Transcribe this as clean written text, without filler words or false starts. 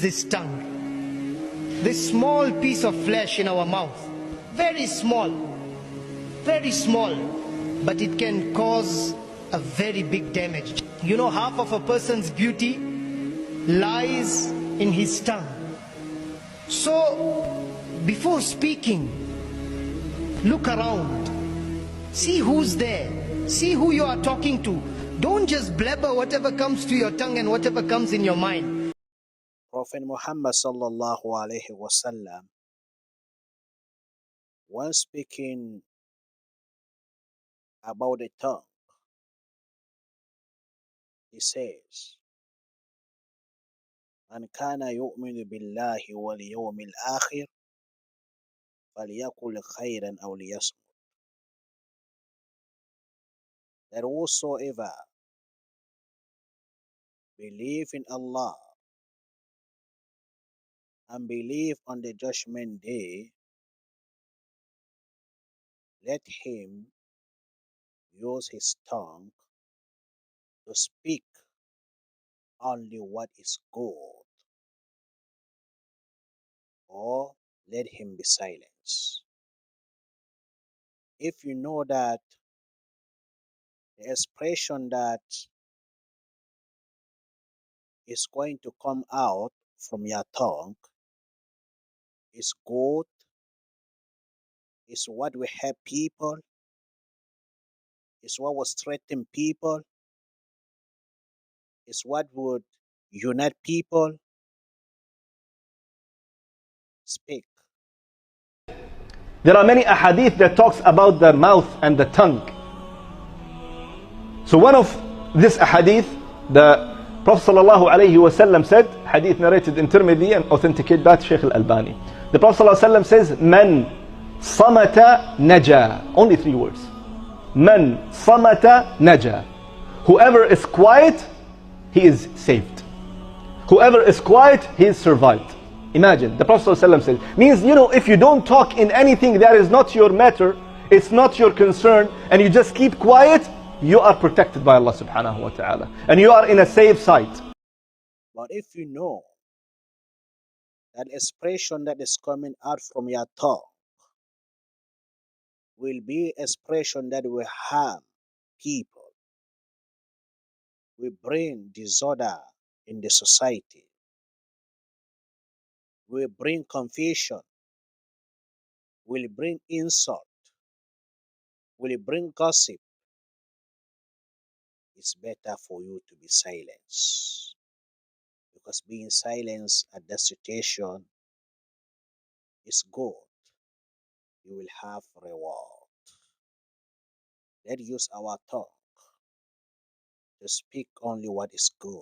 this tongue, this small piece of flesh in our mouth, very small, but it can cause a very big damage. You know, half of a person's beauty lies in his tongue. So before speaking, look around, see who's there, see who you are talking to. Don't just blabber whatever comes to your tongue and whatever comes in your mind. Prophet Muhammad sallallahu alaihi wasallam, when speaking about the tongue, he says, "Man kana yu'minu billahi wal yawmil akhir, falyakul khayran aw liyasmut." That whosoever believe in Allah and believe on the judgment day, let him use his tongue to speak only what is good, or let him be silenced. If you know that the expression that is going to come out from your tongue is good, is what will help people, is what will strengthen people, is what would unite people, speak. There are many ahadith that talks about the mouth and the tongue. So one of this ahadith, the Prophet ﷺ said, hadith narrated in Tirmidhi and authenticated by Shaykh al-Albani. The Prophet ﷺ says, "Man samata naja." Only 3 words. Man samata naja. Whoever is quiet, he is saved. Whoever is quiet, he is survived. Imagine, the Prophet ﷺ says, means, you know, if you don't talk in anything that is not your matter, it's not your concern, and you just keep quiet, you are protected by Allah subhanahu wa ta'ala. And you are in a safe side. But if you know that expression that is coming out from your tongue will be expression that will harm people, will bring disorder in the society, will bring confusion, will bring insult, will bring gossip, it's better for you to be silenced. Because being silenced at that situation is good. You will have reward. Let's use our tongue to speak only what is good.